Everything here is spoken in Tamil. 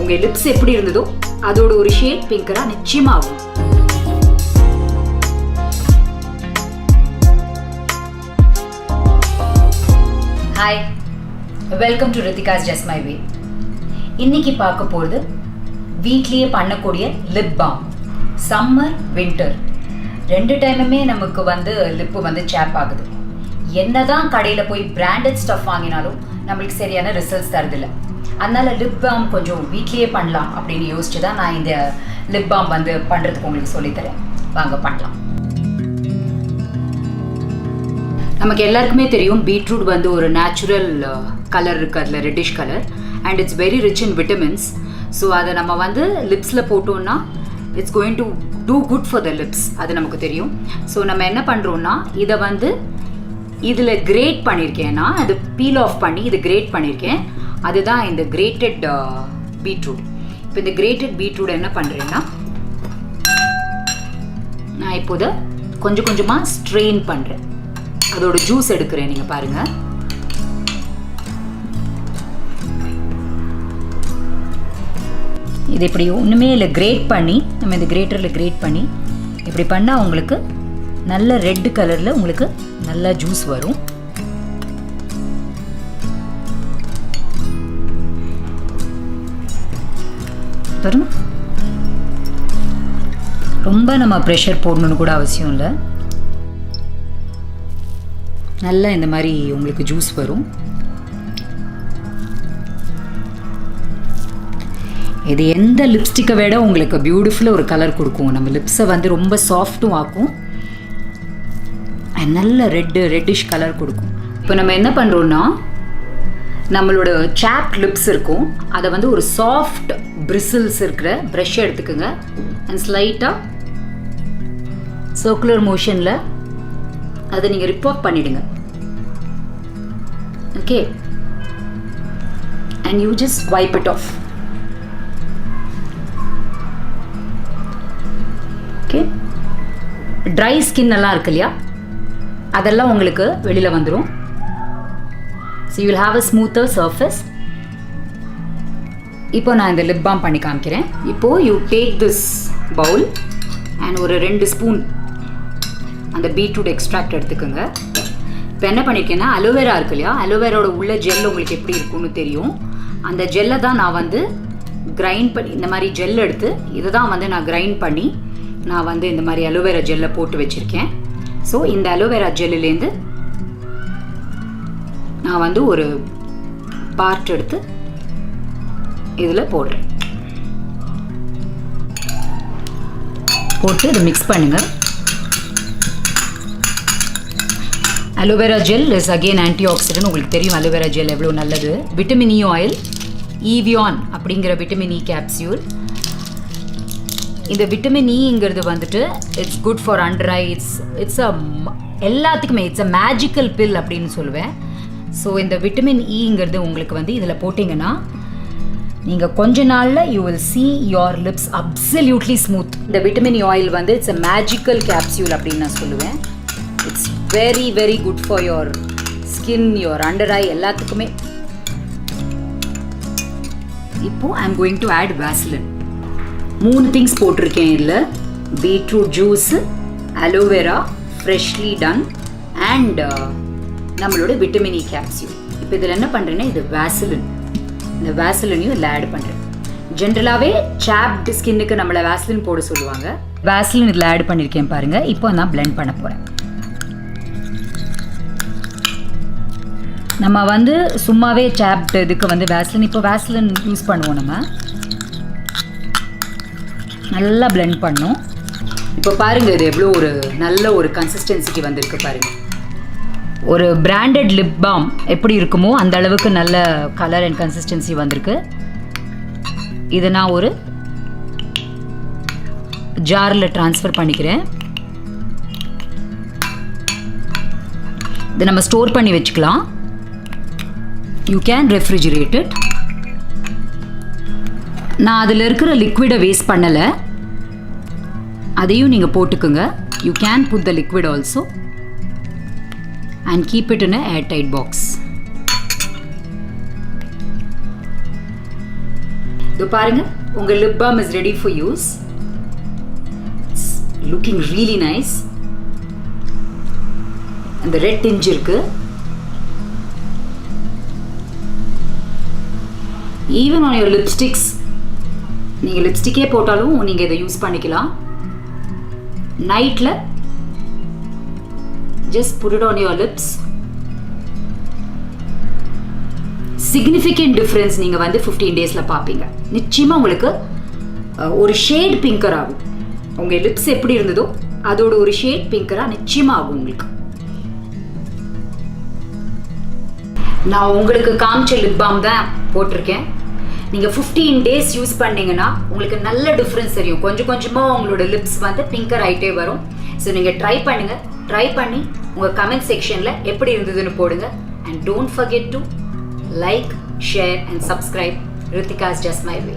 உங்கள் லிப்ஸ் எப்படி இருந்ததோ அதோட ஒரு ஷேட் பிங்கராக நிச்சயமாக ஆகும். Hi, welcome to Rithika's just my way. இன்னைக்கு பார்க்க போகிறது வீட்லேயே பண்ணக்கூடிய லிப் பாம். சம்மர் வின்டர் ரெண்டு டைமுமே நமக்கு லிப்பு சேப் ஆகுது. என்னதான் கடையில் போய் பிராண்டட் ஸ்டஃப் வாங்கினாலும் நம்மளுக்கு சரியான ரிசல்ட்ஸ் தரதில்லை. அதனால லிப் பாம் கொஞ்சம் வீட்லேயே பண்ணலாம் அப்படின்னு யோசிச்சு தான் நான் இந்த லிப் பாம் பண்ணுறதுக்கு உங்களுக்கு சொல்லித்தரேன். வாங்க பண்ணலாம். நமக்கு எல்லாருக்குமே தெரியும் பீட்ரூட் ஒரு நேச்சுரல் கலர் இருக்குது, அதில் reddish colour, and it's very rich in vitamins. So அதை நம்ம லிப்ஸில் போட்டோம்னா it's going to do good for the lips, அது நமக்கு தெரியும். ஸோ நம்ம என்ன பண்ணுறோன்னா இதை இதில் கிரேட் பண்ணியிருக்கேன்னா அது பீல் ஆஃப் பண்ணி இது கிரேட் பண்ணியிருக்கேன். அதுதான் இந்த கிரேட்டட் பீட்ரூட். இப்போ இந்த கிரேட்டட் பீட்ரூட் என்ன பண்ணுறேன்னா நான் இப்போது கொஞ்சம் கொஞ்சமாக ஸ்ட்ரெயின் பண்ணுறேன். அதோட ஜூஸ் எடுக்கிறேன். நீங்கள் பாருங்கள், இது இப்படி ஒன்றுமே இல்லை, கிரேட் பண்ணி நம்ம இந்த கிரேட்டரில் கிரேட் பண்ணி இப்படி பண்ணால் உங்களுக்கு நல்ல ரெட் கலரில் உங்களுக்கு நல்ல ஜூஸ் வரும். பாருங்க, ரொம்ப நம்ம ப்ரெஷர் போடணுன்னு கூட அவசியம் இல்லை. நல்லா இந்த மாதிரி உங்களுக்கு ஜூஸ் வரும். இது எந்த லிப்ஸ்டிக்கை விட உங்களுக்கு பியூட்டிஃபுல்லாக ஒரு கலர் கொடுக்கும். நம்ம லிப்ஸை ரொம்ப சாஃப்ட்டும் ஆக்கும், நல்ல ரெட்டிஷ் கலர் கொடுக்கும். இப்போ நம்ம என்ன பண்ணுறோன்னா நம்மளோட சாப் லிப்ஸ் இருக்கும், அதை ஒரு சாஃப்ட் பிரிசில்ஸ் இருக்கிற ப்ரஷ் எடுத்துக்கோங்க. அண்ட் ஸ்லைட்டாக சர்க்குலர் மோஷனில் அதை நீங்கள் ரிப் ஆஃப் பண்ணிவிடுங்க. Okay, and you just vibe it of. Okay, dry skin எல்லாம் இருக்கு இல்லையா, அதெல்லாம் உங்களுக்கு வெளியில் வந்துடும். So you will have a smoother surface. இப்போ நான் இந்த லிப் பாம் பண்ணி காமிக்கிறேன். இப்போது you take this Pavul and ஒரு 2 ஸ்பூன் அந்த பீட்ரூட் எக்ஸ்ட்ராக்ட் எடுத்துக்கோங்க. இப்போ என்ன பண்ணியிருக்கேன்னா அலோவேரா இருக்கு இல்லையா, அலோவேராவோட உள்ள ஜெல் உங்களுக்கு எப்படி இருக்குன்னு தெரியும். அந்த ஜெல்லை தான் நான் கிரைண்ட் பண்ணி, இந்த மாதிரி ஜெல் எடுத்து இதை தான் நான் கிரைண்ட் பண்ணி நான் இந்த மாதிரி அலோவேரா ஜெல்லை போட்டு வச்சுருக்கேன். ஸோ இந்த அலோவேரா ஜெல்லுலேருந்து நான் ஒரு பார்ட் எடுத்து இதில் போடுறேன். போட்டு இதை மிக்ஸ் பண்ணுங்கள். Aloe vera gel is again anti accident. உங்களுக்கு தெரியும் அலோவேரா ஜெல் எவ்வளோ நல்லது. விட்டமின் இ ஆயில், ஈவியான் அப்படிங்கிற விட்டமின் இ கேப்சியூல். இந்த விட்டமின் இங்கிறது it's good for under eye. It's எல்லாத்துக்குமே இட்ஸ் அ மேஜிக்கல் பில் அப்படின்னு சொல்லுவேன். ஸோ இந்த விட்டமின் இங்கிறது உங்களுக்கு இதில் போட்டிங்கன்னா நீங்கள் கொஞ்ச நாளில் you will see your lips absolutely smooth. இந்த vitamin oil it's a magical capsule அப்படின்னு நான் சொல்லுவேன். It's very very good for your skin, your under eye எல்லாத்துக்குமே. இப்போ I am going to add Vaseline. 3 things போட்டிருக்கேன் இதில்: beetroot juice, aloe vera freshly done, and நம்மளோட விட்டமின் இ கேப்சியூல். இப்போ இதில் என்ன பண்ணுறேன்னா இது வேஸ்லின். இந்த வேஸ்லினையும் இதில் ஆட் பண்ணுறேன். ஜென்ரலாகவே சாப்டு ஸ்கின்னுக்கு நம்மளை வேஸ்லின் போட சொல்லுவாங்க. வேஸ்லின் இதில் ஆட் பண்ணியிருக்கேன் பாருங்கள். இப்போ நான் பிளெண்ட் பண்ண போகிறேன். நம்ம சும்மாவே சாப்டு இதுக்கு வேஸ்லின், இப்போ வேஸ்லின் யூஸ் பண்ணுவோம். நம்ம நல்லா பிளெண்ட் பண்ணோம். இப்போ பாருங்கள் இது எவ்வளோ நல்ல ஒரு கன்சிஸ்டன்சிக்கு வந்திருக்கு பாருங்கள். ஒரு பிராண்டட் லிப் பாம் எப்படி இருக்குமோ அந்த அளவுக்கு நல்ல கலர் அண்ட் கன்சிஸ்டன்சி வந்திருக்கு. இதை நான் ஒரு ஜாரில் ட்ரான்ஸ்ஃபர் பண்ணிக்கிறேன். இதை நம்ம ஸ்டோர் பண்ணி வச்சுக்கலாம். You can refrigerate it. நான் அதில் இருக்கிற லிக்விடை வேஸ்ட் பண்ணலை, அதையும் நீங்கள் போட்டுக்குங்க. You can put the liquid also and keep it in a airtight box. இதோ பாருங்க, உங்க lip balm is ready for use. Looking really nice. அந்த ரெட் டிஞ்ச் இருக்கு. ஈவன் ஆன் யுவர் லிப்ஸ்டிக்ஸ், நீங்கள் லிப்ஸ்டிக்கே போட்டாலும் நீங்கள் இதை யூஸ் பண்ணிக்கலாம். நைட்டில் just put it on your lips. Significant difference நீங்கள் வந்து 15 டேஸில் பார்ப்பீங்க. நிச்சயமாக உங்களுக்கு ஒரு ஷேட் பிங்கர் ஆகும். உங்கள் லிப்ஸ் எப்படி இருந்ததோ அதோட ஒரு ஷேட் பிங்கராக நிச்சயமாக ஆகும் உங்களுக்கு. நான் உங்களுக்கு காமிச்ச லிப் பாம் தான் போட்டிருக்கேன். நீங்கள் 15 டேஸ் யூஸ் பண்ணீங்கன்னா உங்களுக்கு நல்ல டிஃப்ரென்ஸ் தெரியும். கொஞ்சம் கொஞ்சமாக உங்களோட லிப்ஸ் வந்து பிங்கர் ஆகிட்டே வரும். ஸோ நீங்கள் ட்ரை பண்ணுங்கள். ட்ரை பண்ணி உங்கள் கமெண்ட் செக்ஷனில் எப்படி இருந்ததுன்னு போடுங்க. And don't forget to like, share and subscribe Ritika's Just My Way.